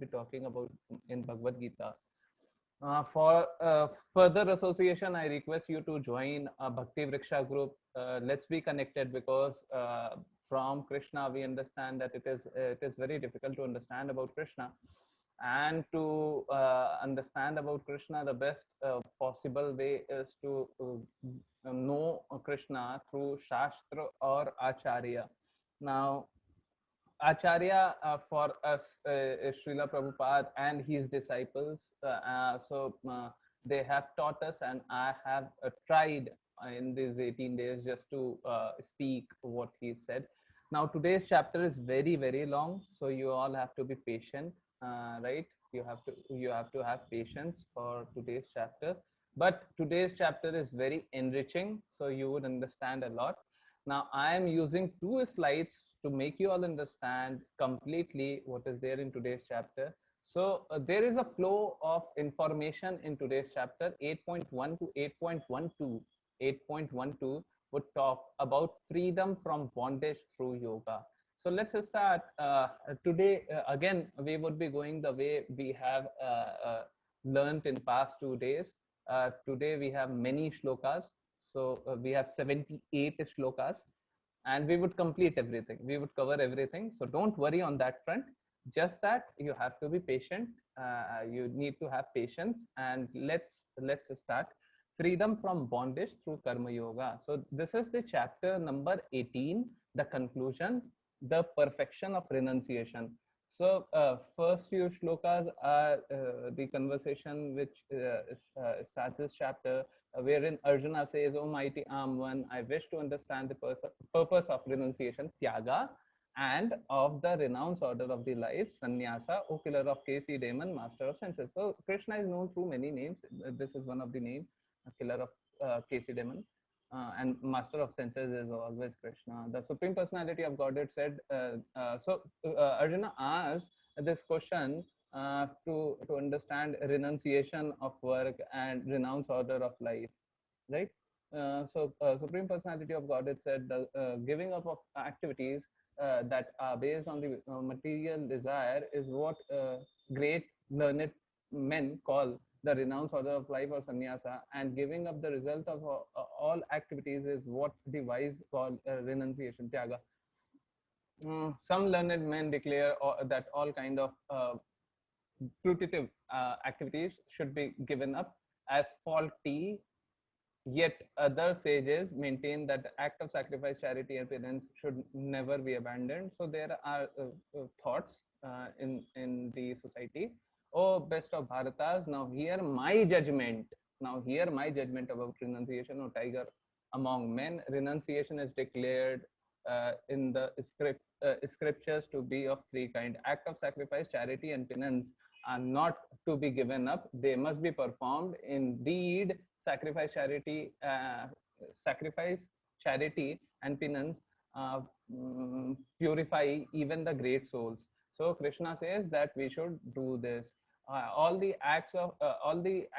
would be talking about in Bhagavad Gita. For further association, I request you to join a Bhakti Vriksha group. Let's be connected, because from Krishna we understand that it is very difficult to understand about Krishna, and to understand about Krishna, the best possible way is to know Krishna through Shastra or Acharya. Now, Acharya for us is Srila Prabhupada and his disciples. They have taught us, and I have tried in these 18 days just to speak what he said. Now, today's chapter is very, very long, so you all have to be patient, right? You have to have patience for today's chapter. But today's chapter is very enriching, so you would understand a lot. Now, I am using two slides to make you all understand completely what is there in today's chapter. So, there is a flow of information in today's chapter 8.1 to 8.12. 8.12 would talk about freedom from bondage through yoga. So, let's start. Today, again, we would be going the way we have learned in past 2 days. Today, we have many shlokas. So we have 78 shlokas, and we would complete everything. We would cover everything. So don't worry on that front. Just that you have to be patient. You need to have patience. And let's start. Freedom from bondage through karma yoga. So this is the chapter number 18, the conclusion, the perfection of renunciation. So first few shlokas are the conversation which starts this chapter, wherein Arjuna says, "O mighty armed one, I wish to understand the purpose of renunciation, tyaga, and of the renounce order of the life, sannyasa, O killer of K.C. Demon, master of senses." So Krishna is known through many names. This is one of the names, killer of K.C. Demon. And master of senses is always Krishna. The Supreme Personality of Godhead said, Arjuna asked this question to understand renunciation of work and renounce order of life, right? Supreme Personality of Godhead said the giving up of activities that are based on the material desire is what great learned men call the renounce order of life, or sannyasa, and giving up the result of all activities is what the wise call renunciation, tyaga. Some learned men declare that all kind of fruitive activities should be given up as faulty, yet other sages maintain that the act of sacrifice, charity, and penance should never be abandoned. So there are thoughts in the society. Oh, best of Bharatas, now hear my judgment. Now hear my judgment about renunciation, or tiger among men. Renunciation is declared in the scriptures to be of three kinds: act of sacrifice, charity, and penance are not to be given up. They must be performed. Indeed, sacrifice, charity, and penance purify even the great souls. So Krishna says that we should do this. All the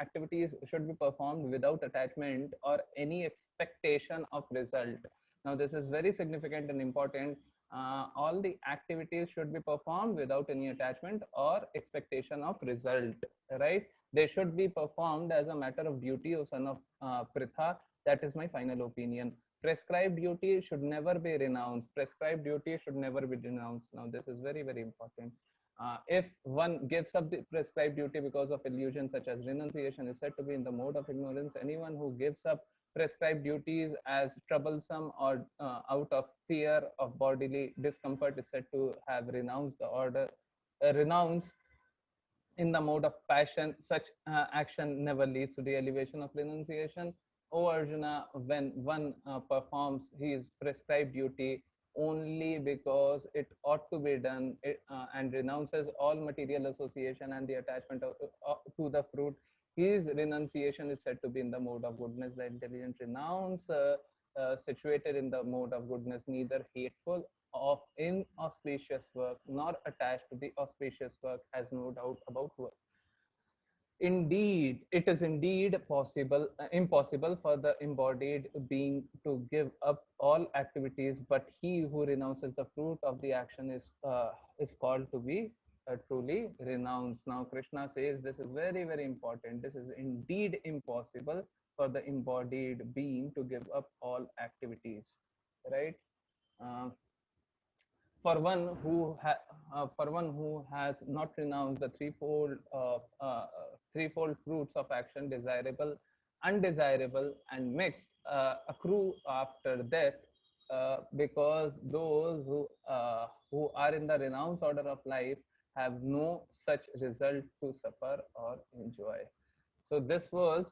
activities should be performed without attachment or any expectation of result. Now this is very significant and important. All the activities should be performed without any attachment or expectation of result, right? They should be performed as a matter of duty, O son of Pritha. That is my final opinion. Prescribed duty should never be renounced. Prescribed duty should never be denounced. Now this is very, very important. If one gives up the prescribed duty because of illusion, such as renunciation, is said to be in the mode of ignorance. Anyone who gives up prescribed duties as troublesome or out of fear of bodily discomfort is said to have renounced the order. Renounce in the mode of passion, such action never leads to the elevation of renunciation. O Arjuna, when one performs his prescribed duty only because it ought to be done, and renounces all material association and the attachment to the fruit, his renunciation is said to be in the mode of goodness. The intelligent renounce, situated in the mode of goodness, neither hateful of inauspicious work nor attached to the auspicious work, has no doubt about work. Indeed, it is indeed impossible for the embodied being to give up all activities, but he who renounces the fruit of the action is called to be truly renounce. Now, Krishna says this is very, very important. This is indeed impossible for the embodied being to give up all activities, right? Uh, for one who has not renounced the threefold fruits of action, desirable, undesirable, and mixed, accrue after death, because those who are in the renounce order of life have no such result to suffer or enjoy. So this was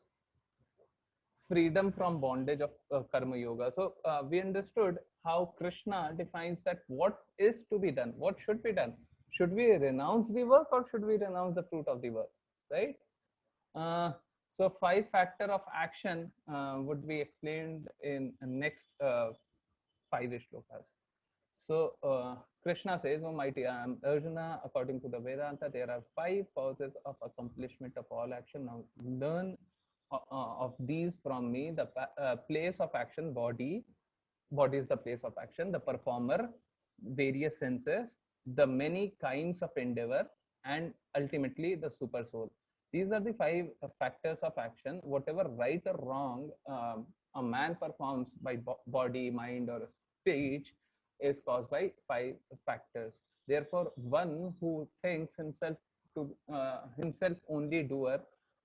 freedom from bondage of karma yoga. So we understood how Krishna defines that what is to be done, what should be done. Should we renounce the work or should we renounce the fruit of the work, right? Uh, so five factor of action would be explained in next five shlokas. So Krishna says, "O mighty Arjuna, according to the Vedanta, there are five causes of accomplishment of all action. Now learn of these from me. The place of action, body is the place of action. The performer, various senses, the many kinds of endeavor, and ultimately the super soul. These are the five factors of action. Whatever right or wrong a man performs by body, mind, or speech is caused by five factors. Therefore, one who thinks himself only doer,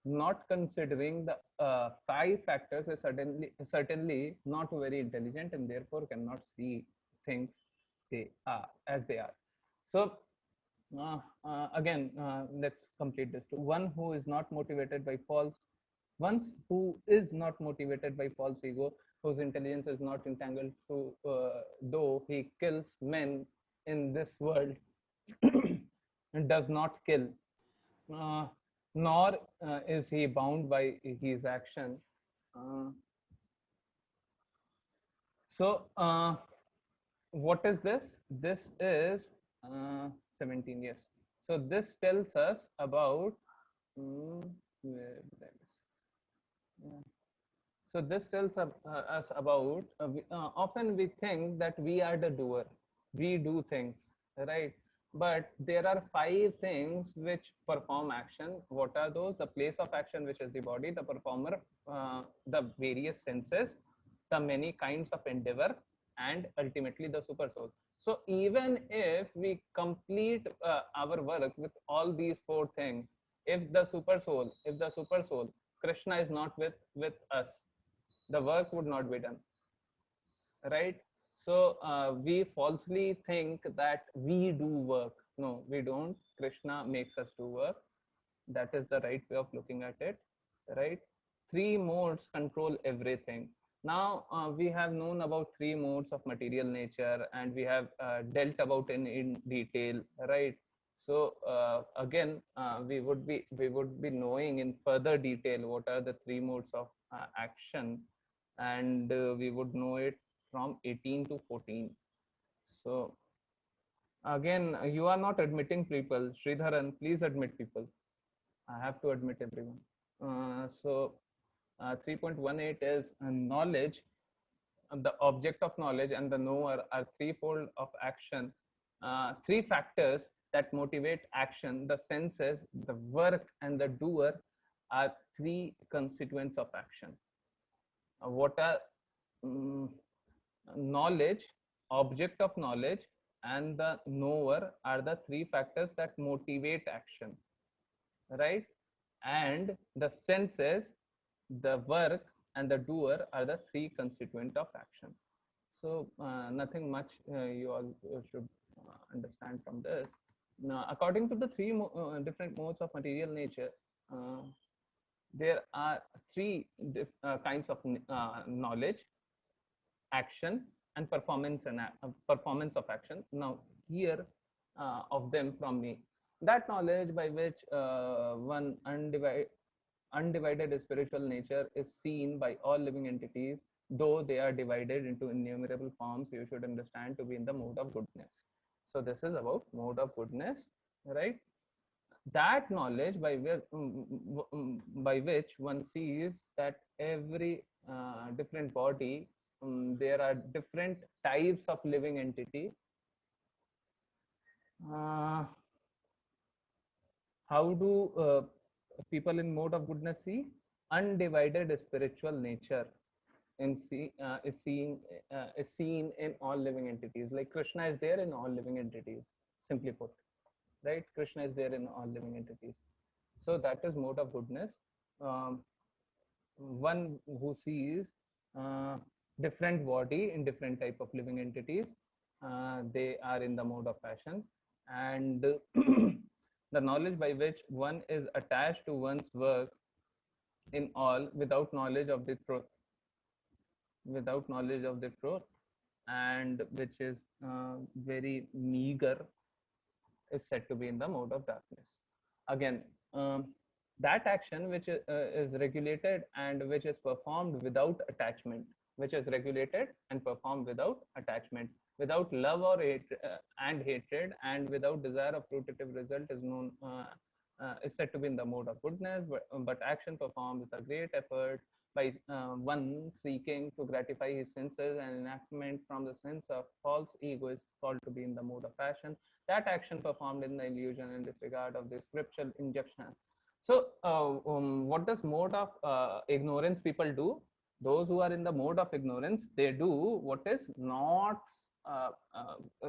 not considering the five factors, is certainly not very intelligent and therefore cannot see things they are as they are. So again, let's complete this. One who is not motivated by who is not motivated by false ego, whose intelligence is not entangled to, though he kills men in this world, does not kill, uh, nor is he bound by his action. Uh, so, what is this? This is 17, yes. So, this tells us about. Where did I miss? Yeah. So this tells us about often we think that we are the doer, we do things, right? But there are five things which perform action. What are those? The place of action, which is the body, the performer, the various senses, the many kinds of endeavor, and ultimately the super soul. So even if we complete our work with all these four things, if the super soul, Krishna is not with us, the work would not be done, right? So we falsely think that we do work. No, we don't. Krishna makes us do work. That is the right way of looking at it, right? Three modes control everything. Now we have known about three modes of material nature and we have dealt about in detail, right? So again, we would be knowing in further detail what are the three modes of action, and we would know it from 18 to 14. So again, you are not admitting people. Sridharan, please admit people. I have to admit everyone. So 3.18 is knowledge. The object of knowledge and the knower are threefold of action. Three factors that motivate action: the senses, the work, and the doer are three constituents of action. What are um, knowledge, object of knowledge, and the knower are the three factors that motivate action, right? And the senses, the work, and the doer are the three constituent of action. So nothing much you all should understand from this. Now, according to the three different modes of material nature, uh, there are three kinds of knowledge, action, and performance of action. Now, here of them from me. That knowledge by which one undivided spiritual nature is seen by all living entities, though they are divided into innumerable forms, you should understand to be in the mode of goodness. So this is about mode of goodness, right? That knowledge by which one sees that every different body, there are different types of living entity. Uh, How do people in mode of goodness see? Undivided spiritual nature is seen in all living entities. Like Krishna is there in all living entities. Simply put, right? Krishna is there in all living entities. So that is mode of goodness. Um, One who sees uh, different body in different type of living entities, they are in the mode of passion, and the knowledge by which one is attached to one's work in all without knowledge of the truth, and which is very meager, is said to be in the mode of darkness. Again, that action which is regulated and which is performed without attachment, which is regulated and performed without attachment, without love or and hatred, and without desire of fruitive result, is said to be in the mode of goodness. But action performed with a great effort by one seeking to gratify his senses and enactment from the sense of false ego is called to be in the mode of passion. That action performed in the illusion and disregard of the scriptural injunction. So, what does mode of ignorance people do? Those who are in the mode of ignorance, they do what is not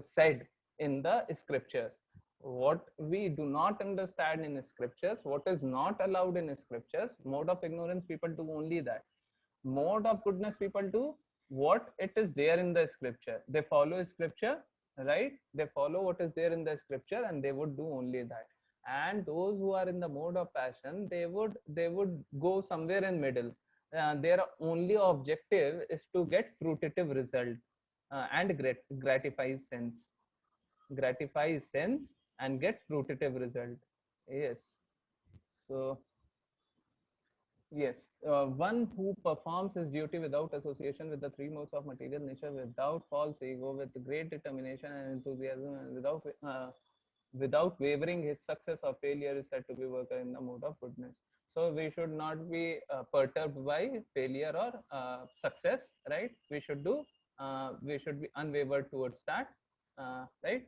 said in the scriptures. What we do not understand in scriptures, what is not allowed in scriptures, mode of ignorance people do only that. Mode of goodness people do what it is there in the scripture. They follow scripture, right? They follow what is there in the scripture, and they would do only that. And those who are in the mode of passion, they would go somewhere in middle. Their only objective is to get fruitive result, and gratify sense and get fruitive result. Yes. So yes, one who performs his duty without association with the three modes of material nature, without false ego, with great determination and enthusiasm, and without wavering, his success or failure is said to be worker in the mode of goodness. So we should not be perturbed by failure or success, right? We should be unwavered towards that, right?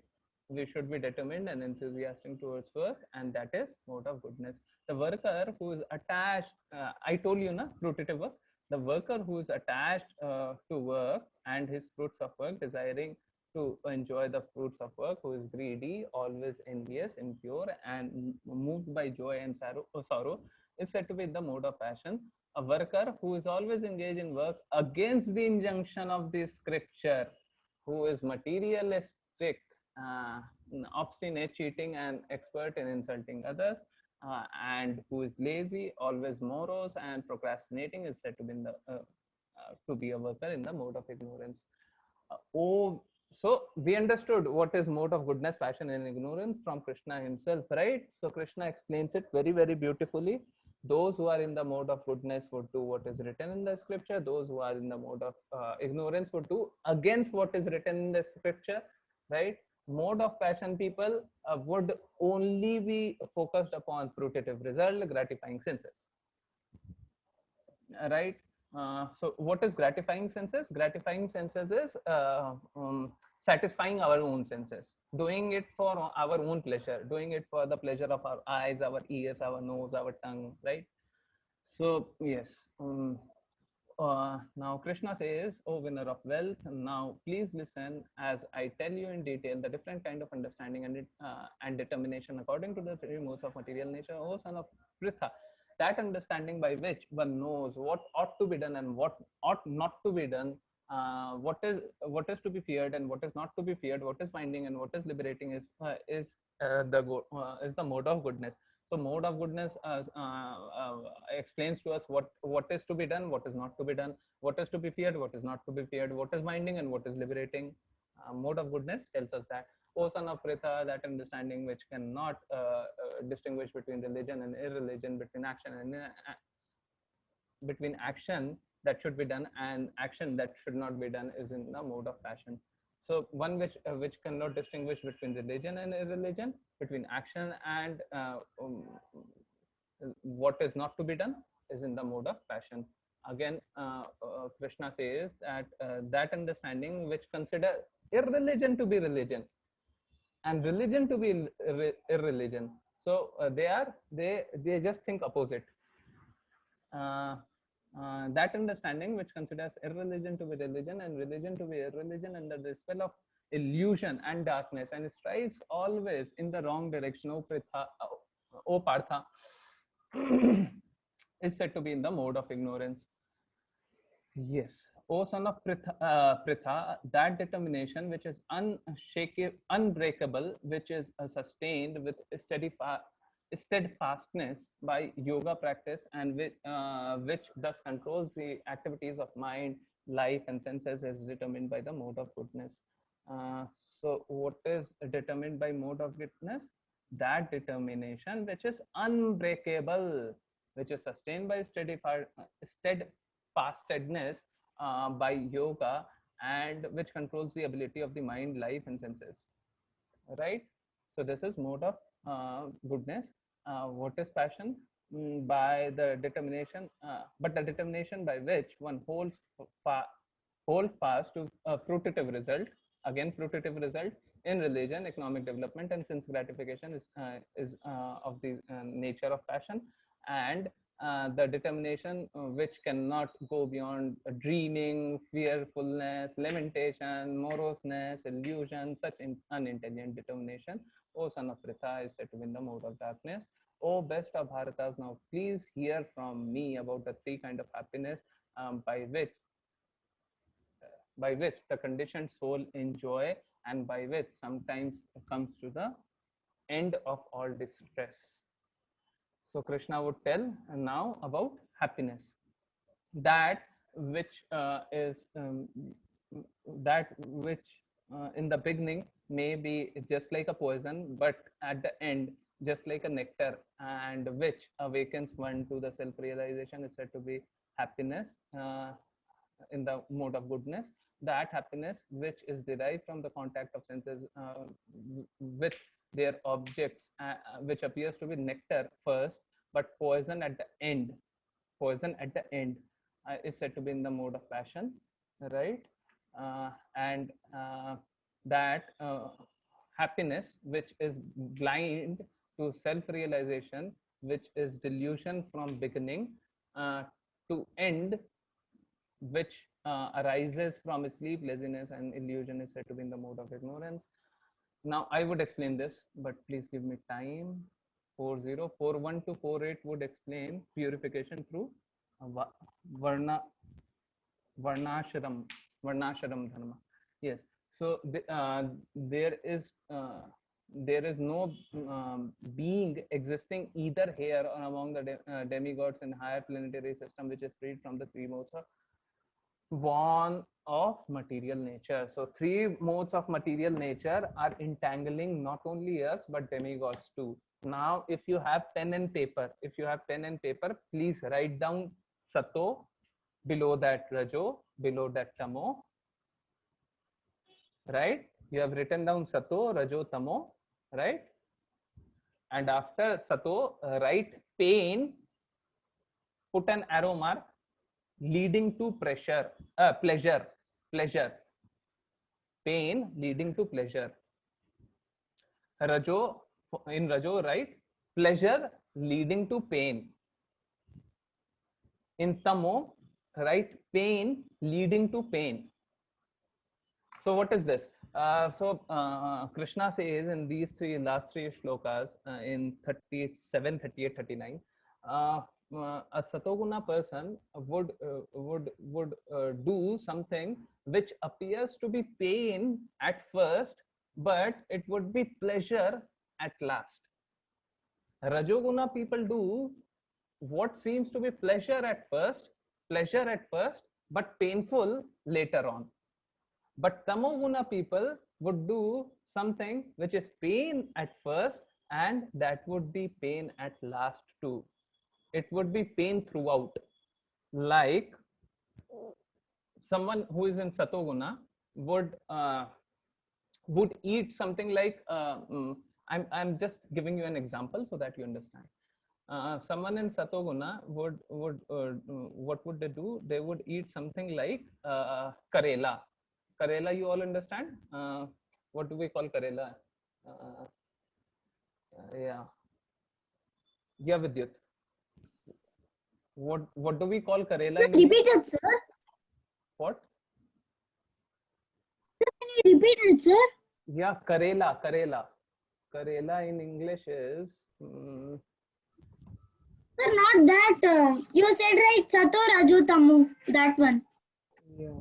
We should be determined and enthusiastic towards work, and that is mode of goodness. The worker who is attached, I told you, na, fruitive work. The worker who is attached to work and his fruits of work, desiring to enjoy the fruits of work, who is greedy, always envious, impure, and moved by joy and sorrow, is said to be in the mode of passion. A worker who is always engaged in work against the injunction of the scripture, who is materialistic, uh, obstinate, cheating, and expert in insulting others, and who is lazy, always morose, and procrastinating, is said to be in the to be a worker in the mode of ignorance. Oh, so we understood what is mode of goodness, passion, and ignorance from Krishna himself, right? So Krishna explains it very, very beautifully. Those who are in the mode of goodness would do what is written in the scripture. Those who are in the mode of ignorance would do against what is written in the scripture, right? Mode of passion people would only be focused upon fruitive result, gratifying senses, right? So what is gratifying senses? Gratifying senses is satisfying our own senses, doing it for our own pleasure, doing it for the pleasure of our eyes, our ears, our nose, our tongue, right? So yes. Now Krishna says, "O winner of wealth, now please listen as I tell you in detail the different kind of understanding and determination according to the three modes of material nature, O son of Pritha. That understanding by which one knows what ought to be done and what ought not to be done, what is to be feared and what is not to be feared, what is binding and what is liberating is the mode of goodness." So mode of goodness explains to us what is to be done, what is not to be done, what is to be feared, what is not to be feared, what is binding and what is liberating. Mode of goodness tells us that. O son of Pritha, that understanding which cannot distinguish between religion and irreligion, between action that should be done and action that should not be done, is in the mode of passion. So one which cannot distinguish between religion and irreligion, between action and what is not to be done, is in the mode of passion. Again, Krishna says that that understanding which consider irreligion to be religion and religion to be irreligion, So they just think opposite. uh, that understanding which considers irreligion to be religion and religion to be irreligion under the spell of illusion and darkness, and strives always in the wrong direction, O Partha, is said to be in the mode of ignorance. Yes, O son of Pritha, that determination which is unshakable, unbreakable, which is sustained with steadfastness by yoga practice, and which thus controls the activities of mind, life, and senses, is determined by the mode of goodness. Uh, so, what is determined by mode of goodness? That determination which is unbreakable, which is sustained by steadfastness by yoga, and which controls the ability of the mind, life, and senses. Right? So this is mode of goodness. What is passion? By the determination, but the determination by which one hold fast to a fruitive result. Again, fruitive result in religion, economic development, and sense gratification is of the nature of passion, and the determination which cannot go beyond dreaming, fearfulness, lamentation, moroseness, illusion, such unintelligent determination. O son of Pritha, is said to be in the mode of darkness. O best of Bharatas, now please hear from me about the three kind of happiness by which the conditioned soul enjoy, and by which sometimes comes to the end of all distress. So Krishna would tell now about happiness, that which is that which in the beginning may be just like a poison, but at the end just like a nectar, and which awakens one to the self realization, is said to be happiness in the mode of goodness. That happiness which is derived from the contact of senses with their objects, which appears to be nectar first but poison at the end, is said to be in the mode of passion, right? And that happiness which is blind to self realization, which is delusion from beginning to end, which arises from sleep, laziness, and illusion, is said to be in the mode of ignorance. Now, I would explain this, but please give me time. 4041 to 48 would explain purification through varna, varnashram, varnashram dharma. Yes. So there is no being existing either here or among the demigods in higher planetary system which is freed from the three modes of born of material nature. So three modes of material nature are entangling not only us but demigods too. Now, if you have pen and paper, please write down Sato, below that Rajo, below that Tamo, right? You have written down Sato, Rajo, Tamo, right? And after Sato, write pain, put an arrow mark, leading to pleasure, pain leading to pleasure. Rajo, in Rajo, right? Pleasure leading to pain. In Tamo, right? Pain leading to pain. So what is this? Krishna says in these last three shlokas, in 37, 38, 39, a satoguna person would do something which appears to be pain at first, but it would be pleasure at last. Rajoguna people do what seems to be pleasure at first, but painful later on. But tamoguna people would do something which is pain at first, and that would be pain at last too. It would be pain throughout. Like someone who is in satoguna would eat something like I'm just giving you an example so that you understand. Someone in satoguna what would they do? They would eat something like karela. Karela, you all understand? What do we call karela? Yeah. Yeah, Vidyut. What do we call Karela Can in you English? repeat it, sir? What? Can you repeat it, sir? Yeah, Karela, Karela. Karela in English is Sir, not that. You said right, Sato Raju Tamu. That one. yeah.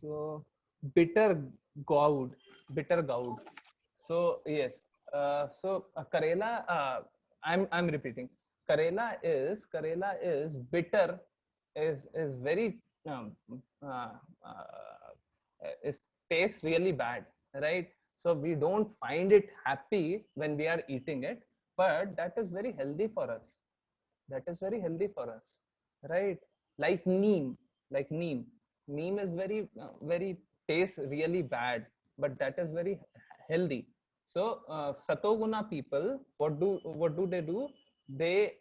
So bitter gourd, bitter gourd. So yes. Karela. I'm repeating. Karela is bitter. Is very uh, is tastes really bad, right? So we don't find it happy when we are eating it, but that is very healthy for us. That is very healthy for us, right? Like neem is very tastes really bad, but that is very healthy. So satoguna people, what do they do? They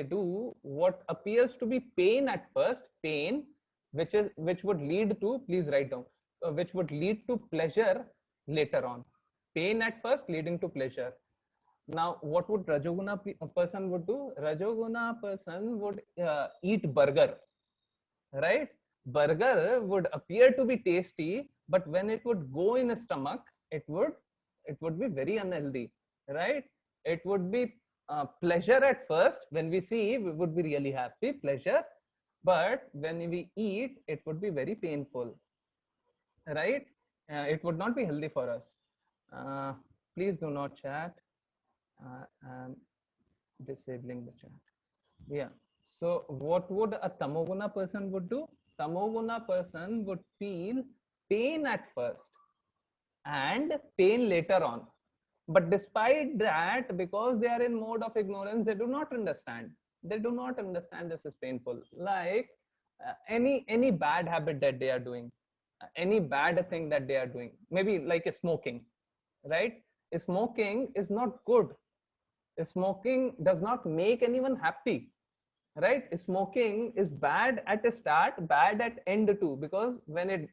do what appears to be pain at first, pain which would lead to, please write down, which would lead to pleasure later on. Pain at first leading to pleasure. Now, what would Rajoguna person would do? Rajoguna person would eat burger, right? Burger would appear to be tasty, but when it would go in the stomach, it would it would be very unhealthy, right? It would be pleasure at first. When we see, we would be really happy, pleasure, but when we eat, it would be very painful, right? It would not be healthy for us. Uh, Please do not chat. I'm disabling the chat. Yeah. So what would a tamoguna person would do? Tamoguna person would feel pain at first and pain later on. But despite that, because they are in mode of ignorance, they do not understand. They do not understand this is painful. Like any bad habit that they are doing, any bad thing that they are doing, maybe like smoking, right? Smoking is not good. Smoking does not make anyone happy, right? Smoking is bad at the start, bad at end too, because when it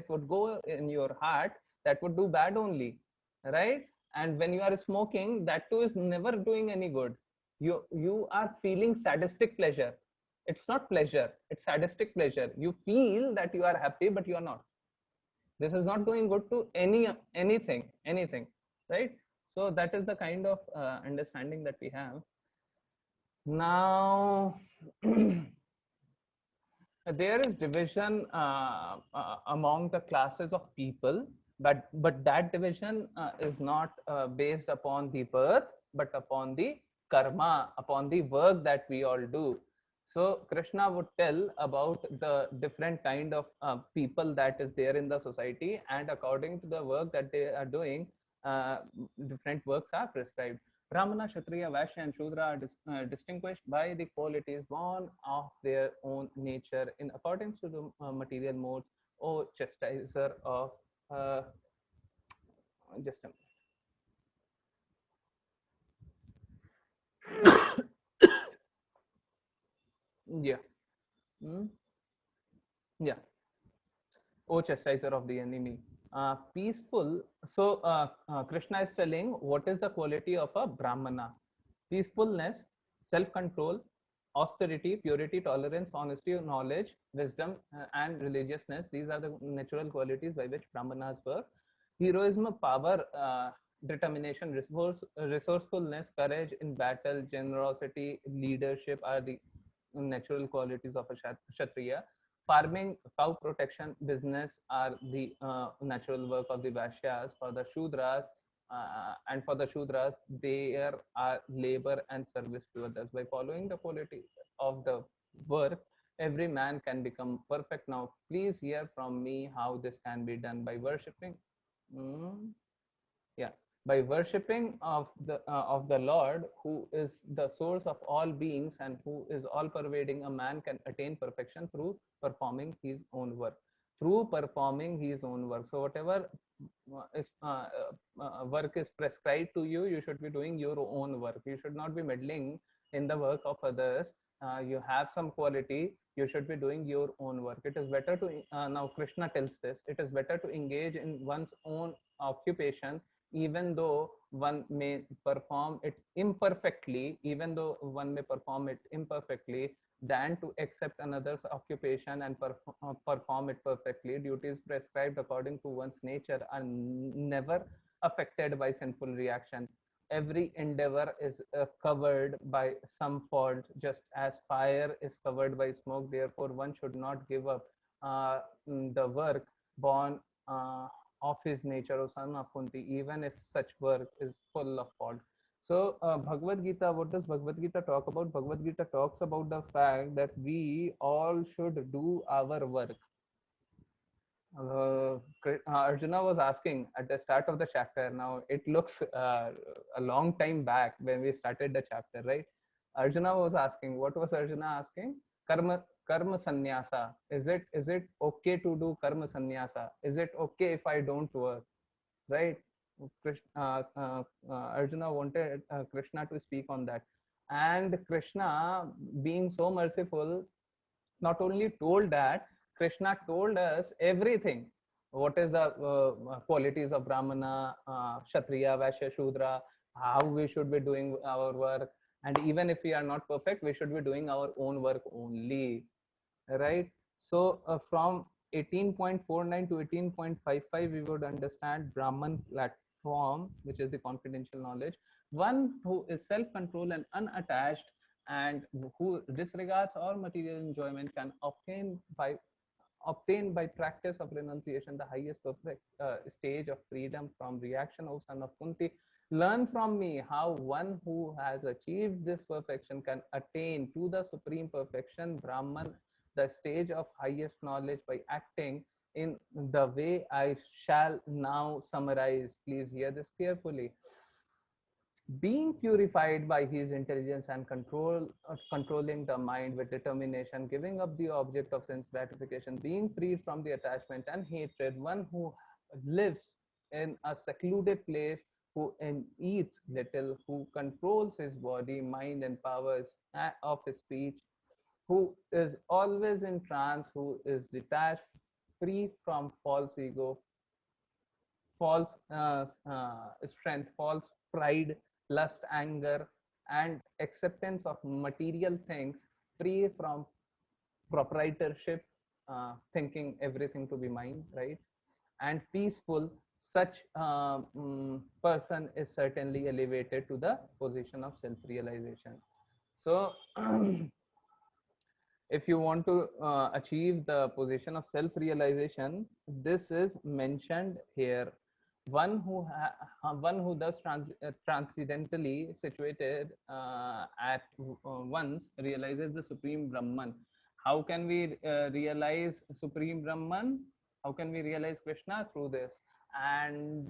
would go in your heart, that would do bad only, right? And when you are smoking, that too is never doing any good. You are feeling sadistic pleasure. It's not pleasure, it's sadistic pleasure. You feel that you are happy, but you are not. This is not doing good to anything, right? So that is the kind of understanding that we have now. There is division among the classes of people, but that division is not based upon the birth, but upon the karma, upon the work that we all do. So Krishna would tell about the different kind of people that is there in the society, and according to the work that they are doing, uh, different works are prescribed. Brahmana, Kshatriya, Vaishya, and Shudra are distinguished by the qualities born of their own nature in accordance to the material modes. O chastiser of uh, just a yeah. Mm, yeah. O chastiser of the enemy. Peaceful. So Krishna is telling what is the quality of a Brahmana: peacefulness, self-control, austerity, purity, tolerance, honesty, knowledge, wisdom, and religiousness. These are the natural qualities by which Brahmanas work. Heroism, power, determination, resourcefulness, courage in battle, generosity, leadership are the natural qualities of a Kshatriya. Farming, cow protection, business are the natural work of the Vaishyas. For the Shudras, there are labor and service to others. By following the quality of the work, every man can become perfect. Now, please hear from me how this can be done by worshipping. Mm, yeah, by worshipping of the Lord, who is the source of all beings and who is all pervading. A man can attain perfection through performing his own work, through performing his own work. So whatever work is prescribed to you, you should be doing your own work. You should not be meddling in the work of others. You have some quality, you should be doing your own work. It is better to now Krishna tells this, it is better to engage in one's own occupation even though one may perform it imperfectly, than to accept another's occupation and perform it perfectly. Duties prescribed according to one's nature are never affected by sinful reaction. Every endeavor is covered by some fault, just as fire is covered by smoke. Therefore, one should not give up the work born of his nature, O son of Kunti, even if such work is full of fault. So, Bhagavad Gita, what does Bhagavad Gita talk about? Bhagavad Gita talks about the fact that we all should do our work. Arjuna was asking at the start of the chapter. Now it looks a long time back when we started the chapter, right? Arjuna was asking. What was Arjuna asking? Karma sannyasa. Is it okay to do karma sannyasa? Is it okay if I don't work? Right? Arjuna wanted Krishna to speak on that, and Krishna, being so merciful, not only told that, Krishna told us everything. What is the qualities of Brahmana, Kshatriya, Vaishya, Shudra, how we should be doing our work, and even if we are not perfect, we should be doing our own work only, right? So from 18.49 to 18.55, we would understand Brahman platform, which is the confidential knowledge. One who is self-controlled and unattached, and who disregards all material enjoyment, can obtain by practice of renunciation the highest perfect stage of freedom from reaction. O son of Kunti, learn from me how one who has achieved this perfection can attain to the supreme perfection, Brahman, the stage of highest knowledge, by acting in the way I shall now summarize. Please hear this carefully. Being purified by his intelligence and controlling the mind with determination, giving up the object of sense gratification, being freed from the attachment and hatred, one who lives in a secluded place, who eats little, who controls his body, mind, and powers of his speech, who is always in trance, who is detached, free from false ego, false strength, false pride, lust, anger, and acceptance of material things, free from proprietorship, thinking everything to be mine, right? And peaceful, such person is certainly elevated to the position of self realization. So, if you want to achieve the position of self realization, this is mentioned here. One who thus transcendentally situated at once realizes the supreme Brahman. How can we realize supreme Brahman? How can we realize Krishna? Through this, and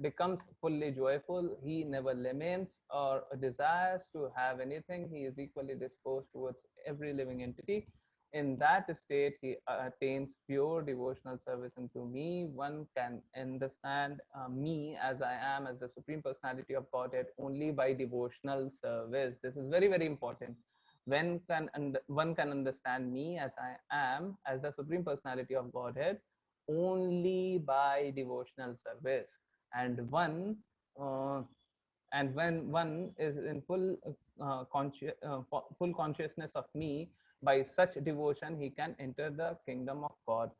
becomes fully joyful. He never laments or desires to have anything. He is equally disposed towards every living entity. In that state, he attains pure devotional service unto me. One can understand me as I am, as the Supreme Personality of Godhead, only by devotional service. This is very, very important. One can understand me as I am, as the Supreme Personality of Godhead, only by devotional service. And one uh, and when one is in full consciousness of me, by such devotion he can enter the kingdom of God.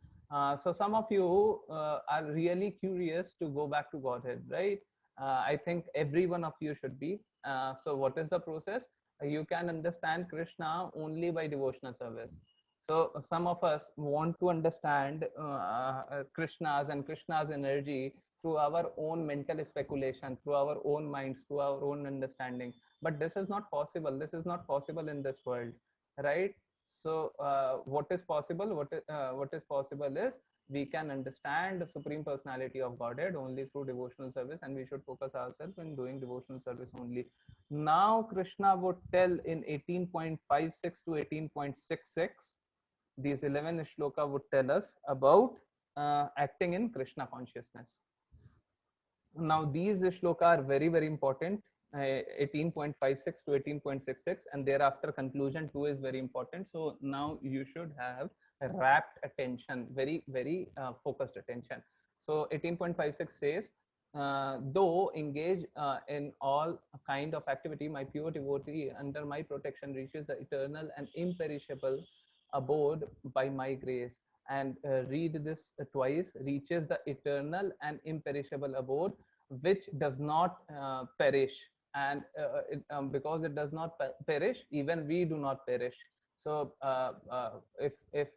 So some of you are really curious to go back to Godhead, right? I think every one of you should be. So what is the process? You can understand Krishna only by devotional service. So some of us want to understand Krishna's and Krishna's energy through our own mental speculation, through our own minds, through our own understanding. But this is not possible. This is not possible in this world, right? So what is possible? What is possible is we can understand the Supreme Personality of Godhead only through devotional service, and we should focus ourselves in doing devotional service only. Now Krishna would tell in 18.56 to 18.66, these 11 shloka would tell us about acting in Krishna consciousness. Now these shloka are very, very important. 18.56 to 18.66, and thereafter conclusion 2 is very important. So now you should have rapt attention, very, very focused attention. So 18.56 says, though engage in all kind of activity, my pure devotee under my protection reaches the eternal and imperishable abode by my grace. And read this twice: reaches the eternal and imperishable abode, which does not perish. And because it does not perish, even we do not perish. So if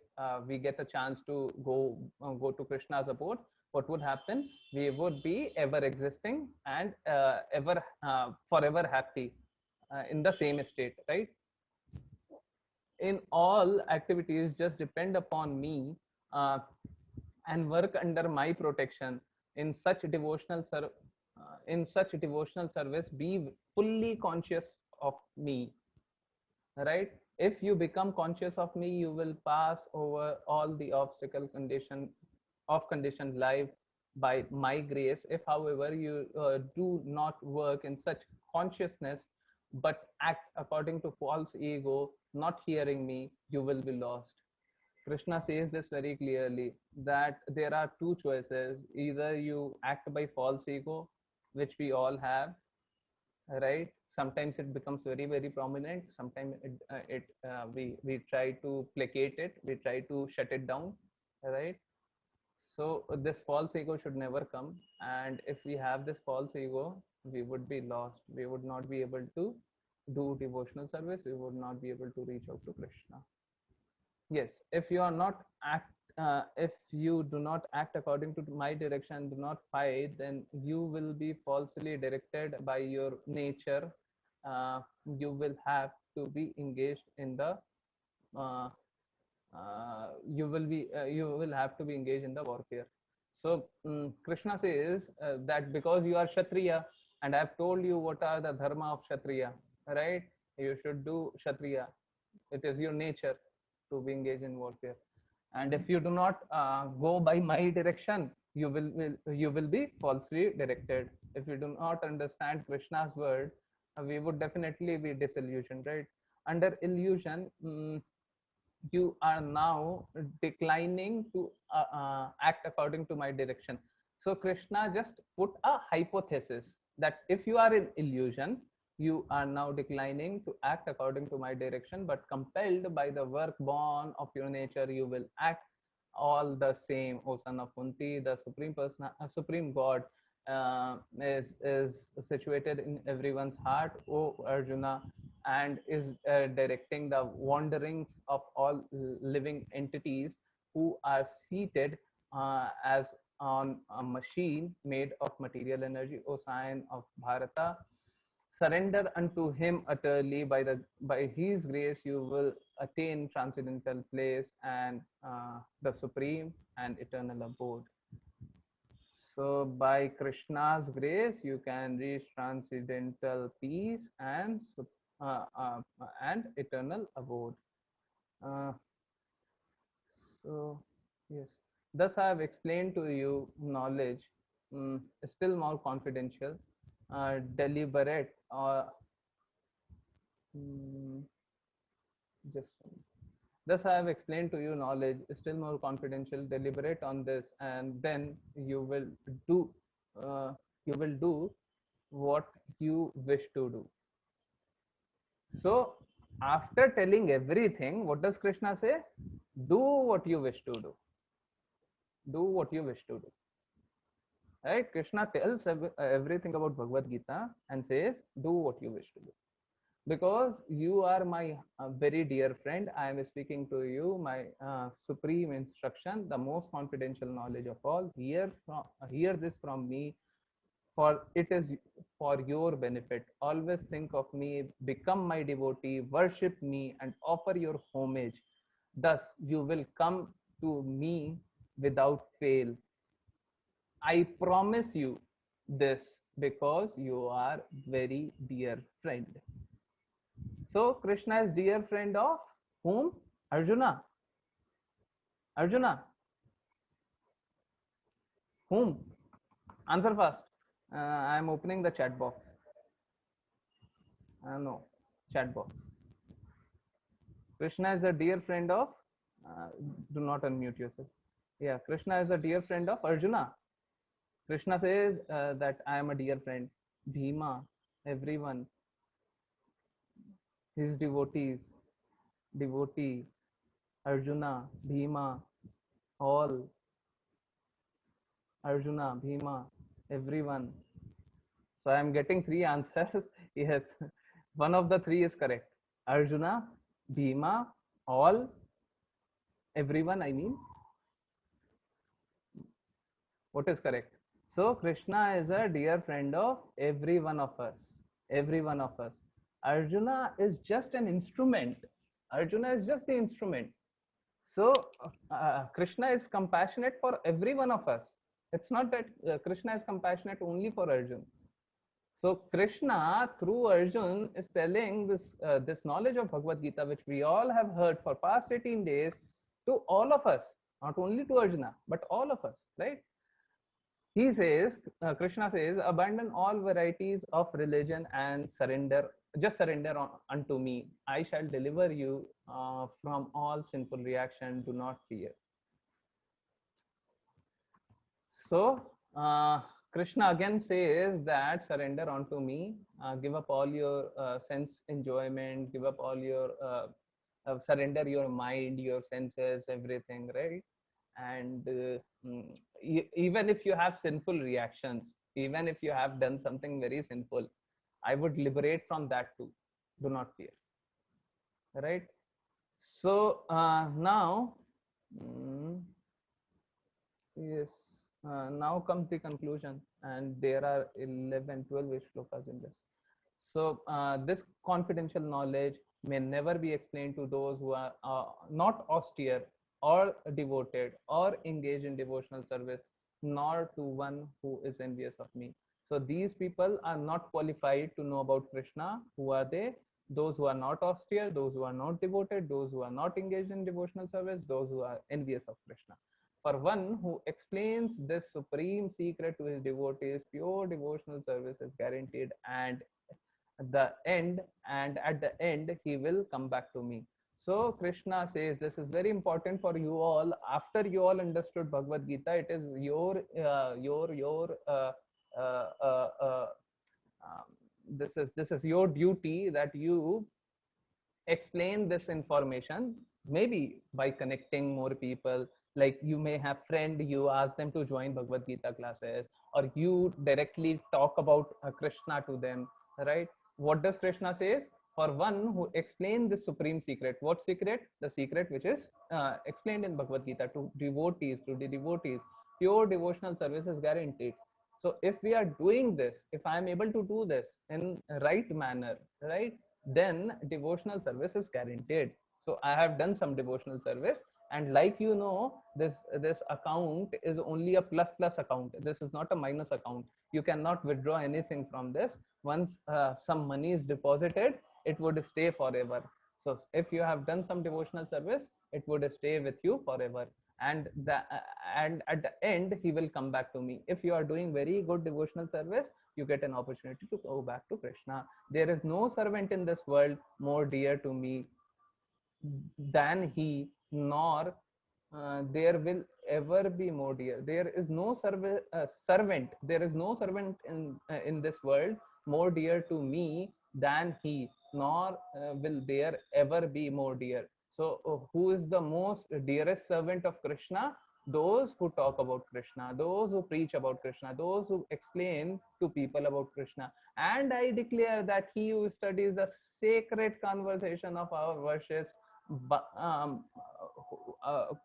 we get a chance to go to Krishna's abode, what would happen? We would be ever existing and ever forever happy in the same state, right? In all activities, just depend upon me uh, and work under my protection. In such in such devotional service, be fully conscious of me, right? If you become conscious of me, you will pass over all the obstacle condition of conditioned life by my grace. If however you do not work in such consciousness but act according to false ego, not hearing me, you will be lost. Krishna says this very clearly, that there are two choices: either you act by false ego, which we all have, right? Sometimes it becomes very very prominent, sometimes we try to placate it, we try to shut it down, right? So this false ego should never come, and if we have this false ego, we would be lost, we would not be able to do devotional service, we would not be able to reach out to Krishna. Yes, if you are not act if you do not act according to my direction, do not fight, then you will be falsely directed by your nature. You will have to be engaged in the uh, you will have to be engaged in the warfare. So Krishna says that because you are Kshatriya, and I have told you what are the dharma of Kshatriya, right? You should do Kshatriya. It is your nature to be engaged in warfare. And if you do not go by my direction, you will be falsely directed. If you do not understand Krishna's word, we would definitely be disillusioned, right? Under illusion, you are now declining to act according to my direction. So Krishna just put a hypothesis that if you are in illusion, you are now declining to act according to my direction, but compelled by the work born of your nature, you will act all the same. O son of Kunti, the supreme person, supreme God is situated in everyone's heart, O Arjuna, and is directing the wanderings of all living entities who are seated as on a machine made of material energy. O sign of Bharata, surrender unto him utterly. By his grace you will attain transcendental place and the supreme and eternal abode. So by Krishna's grace, you can reach transcendental peace and eternal abode. Uh, so yes, thus I have explained to you knowledge, still more confidential, deliberate, or mm, just thus I have explained to you knowledge, still more confidential, deliberate on this, and then do uh, you will do what you wish to do. So after telling everything, what does Krishna say? Do what you wish to do. Do what you wish to do. Right? Krishna tells everything about Bhagavad Gita and says, do what you wish to do. Because you are my very dear friend, I am speaking to you, my supreme instruction, the most confidential knowledge of all. Hear this from me, for it is for your benefit. Always think of me, become my devotee, worship me, and offer your homage. Thus, you will come to me without fail. I promise you this because you are very dear friend. So Krishna is dear friend of whom? Arjuna. Arjuna. Whom? Answer fast. I am opening the chat box. No, chat box. Krishna is a dear friend of. Do not unmute yourself. Yeah, Krishna is a dear friend of Arjuna. Krishna says that I am a dear friend. Bhima, everyone, his devotees, devotee, Arjuna, Bhima, all, Arjuna, Bhima, everyone. So I am getting three answers. Yes, one of the three is correct. Arjuna, Bhima, all, everyone. I mean, what is correct? So Krishna is a dear friend of every one of us. Every one of us. Arjuna is just an instrument. Arjuna is just the instrument. So Krishna is compassionate for every one of us. It's not that Krishna is compassionate only for Arjun. So Krishna through Arjun is telling this knowledge of Bhagavad Gita, which we all have heard for past 18 days, to all of us, not only to Arjuna, but all of us, right? He says, Krishna says, abandon all varieties of religion and surrender, just surrender unto me. I shall deliver you from all sinful reaction. Do not fear. So, Krishna again says that surrender unto me, give up all your sense enjoyment, give up all your, surrender your mind, your senses, everything, right? And even if you have sinful reactions, even if you have done something very sinful, I would liberate from that too. Do not fear, right? So now, mm, yes, now comes the conclusion, and there are 11, 12 shlokas in this. So, this confidential knowledge may never be explained to those who are not austere or devoted or engaged in devotional service, nor to one who is envious of me. So, these people are not qualified to know about Krishna. Who are they? Those who are not austere, those who are not devoted, those who are not engaged in devotional service, those who are envious of Krishna. For one who explains this supreme secret to his devotees, pure devotional service is guaranteed, and at the end he will come back to me. So Krishna says this is very important for you all. After you all understood Bhagavad Gita, it is uh, uh, uh, um, this is your duty that you explain this information, maybe by connecting more people. Like you may have friend, you ask them to join Bhagavad Gita classes, or you directly talk about Krishna to them, right? What does Krishna says? For one who explain the supreme secret. What secret? The secret which is explained in Bhagavad Gita to devotees, to the devotees, pure devotional service is guaranteed. So if we are doing this, if I am able to do this in right manner, right, then devotional service is guaranteed. So I have done some devotional service, and like you know, this account is only a plus plus account. This is not a minus account. You cannot withdraw anything from this. Once some money is deposited, it would stay forever. So if you have done some devotional service, it would stay with you forever. And and at the end he will come back to me. If you are doing very good devotional service, you get an opportunity to go back to Krishna. There is no servant in this world more dear to me than he, nor there will ever be more dear. There is no servant. There is no servant in this world more dear to me than he, nor will there ever be more dear. So, who is the most dearest servant of Krishna? Those who talk about Krishna, those who preach about Krishna, those who explain to people about Krishna. And I declare that he who studies the sacred conversation of our worships,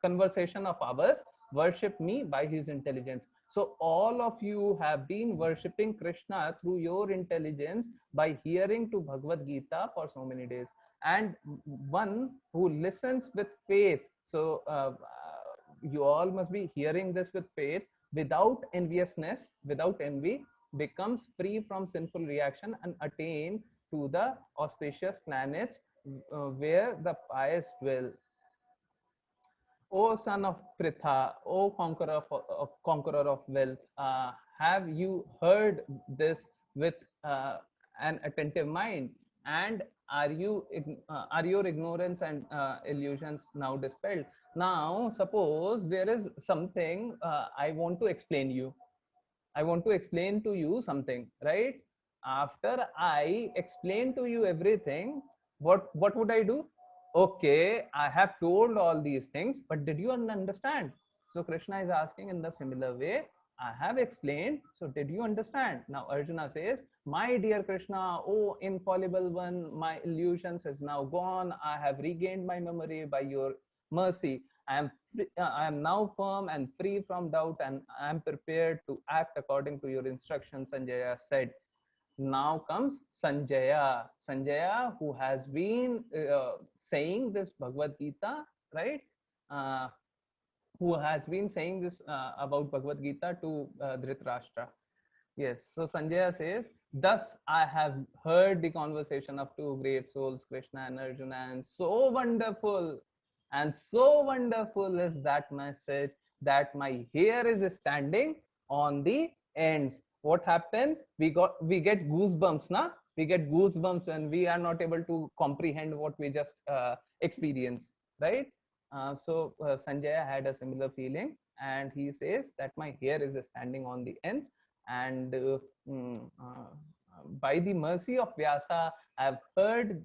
conversation of ours, worship me by his intelligence. So all of you have been worshipping Krishna through your intelligence by hearing to Bhagavad Gita for so many days. And one who listens with faith, so you all must be hearing this with faith, without enviousness, without envy, becomes free from sinful reaction and attain to the auspicious planets where the pious dwell. O son of Pritha, O conqueror of wealth, have you heard this with an attentive mind? And are your ignorance and illusions now dispelled? Now, suppose there is something I want to explain you. I want to explain to you something, right? After I explain to you everything, what would I do? Okay, I have told all these things, but did you understand? So Krishna is asking in the similar way, I have explained, so did you understand? Now Arjuna says, my dear Krishna, oh infallible one, my illusions is now gone. I have regained my memory by your mercy. I am now firm and free from doubt, and I am prepared to act according to your instructions, Sanjaya said. Now comes Sanjaya. Sanjaya, who has been saying this Bhagavad Gita, right? Uh, who has been saying this about Bhagavad Gita to Dhritarashtra. Yes, so Sanjaya says, thus I have heard the conversation of two great souls, Krishna and Arjuna, and so wonderful is that message that my hair is standing on the ends. What happened? We get goosebumps, na? We get goosebumps when we are not able to comprehend what we just experienced, right? So Sanjaya had a similar feeling, and he says that my hair is standing on the ends, and by the mercy of Vyasa, I have heard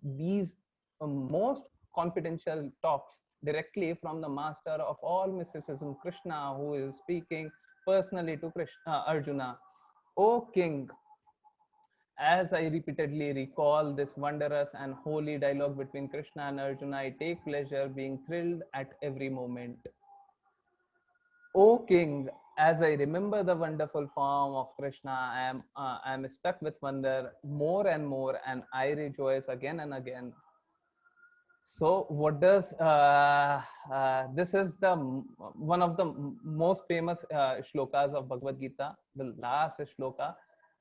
these most confidential talks directly from the master of all mysticism, Krishna, who is speaking personally to Arjuna. O king, as I repeatedly recall this wondrous and holy dialogue between Krishna and Arjuna, I take pleasure being thrilled at every moment. O king, as I remember the wonderful form of Krishna, I am struck with wonder more and more, and I rejoice again and again. So, what does this is the one of the most famous shlokas of Bhagavad Gita, the last shloka,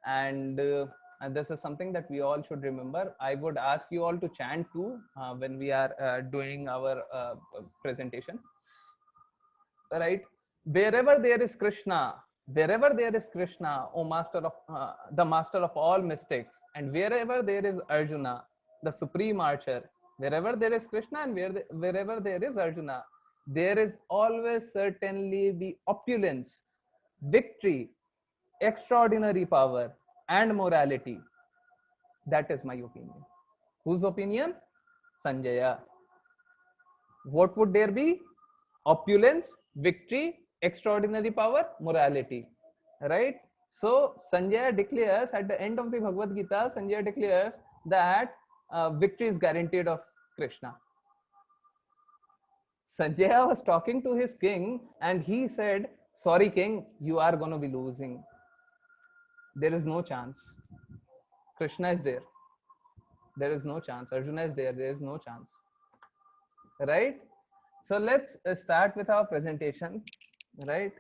and this is something that we all should remember. I would ask you all to chant too when we are doing our presentation, right? Wherever there is Krishna, wherever there is Krishna, O master of the master of all mystics, and wherever there is Arjuna, the supreme archer, wherever there is Krishna and wherever there is Arjuna, there is always certainly the opulence, victory, extraordinary power, and morality. That is my opinion. Whose opinion? Sanjaya. What would there be? Opulence, victory, extraordinary power, morality. Right? So Sanjaya declares at the end of the Bhagavad Gita, Sanjaya declares that victory is guaranteed of Krishna. Sanjaya was talking to his king and he said, sorry king, you are going to be losing. There is no chance. Krishna is there. There is no chance. Arjuna is there. There is no chance. Right? So let's start with our presentation, right?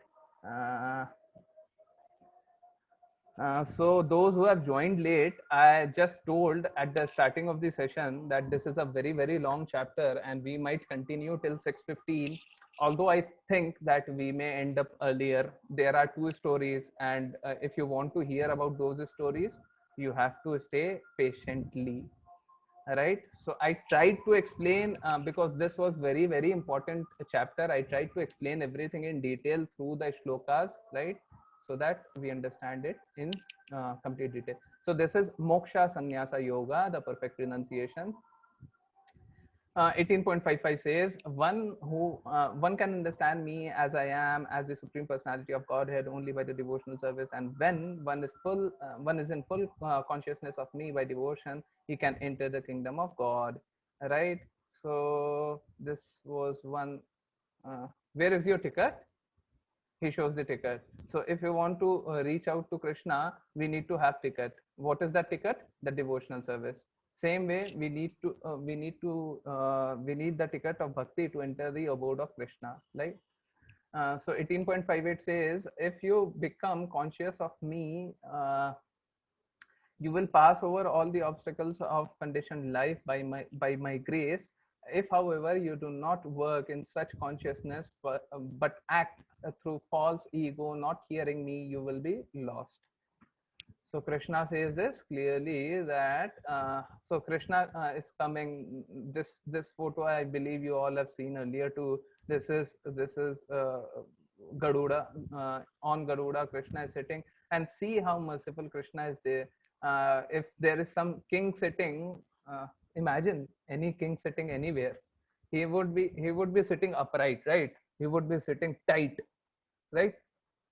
Uh, so those who have joined late, I just told at the starting of the session that this is a very, very long chapter and we might continue till 6:15. Although I think that we may end up earlier. There are two stories, and if you want to hear about those stories, you have to stay patiently, right? So I tried to explain because this was very, very important chapter. I tried to explain everything in detail through the shlokas, right? So that we understand it in complete detail. So this is Moksha Sannyasa Yoga, the perfect renunciation. 18.55 says, one can understand me as I am, as the supreme personality of Godhead, only by the devotional service. And when one is in full consciousness of me by devotion, he can enter the kingdom of God. Right? So this was one. Where is your ticket? He shows the ticket. So if you want to reach out to Krishna, we need to have ticket. What is that ticket? The devotional service. Same way, we need the ticket of bhakti to enter the abode of Krishna. Like so 18.58 says, if you become conscious of me, you will pass over all the obstacles of conditioned life by my grace. If however you do not work in such consciousness, but act through false ego, not hearing me, you will be lost. So Krishna says this clearly that so Krishna is coming. This photo I believe you all have seen earlier too. This is Garuda. On Garuda, Krishna is sitting, and see how merciful Krishna is there. If there is some king sitting, imagine any king sitting anywhere, he would be sitting upright, right? He would be sitting tight, right?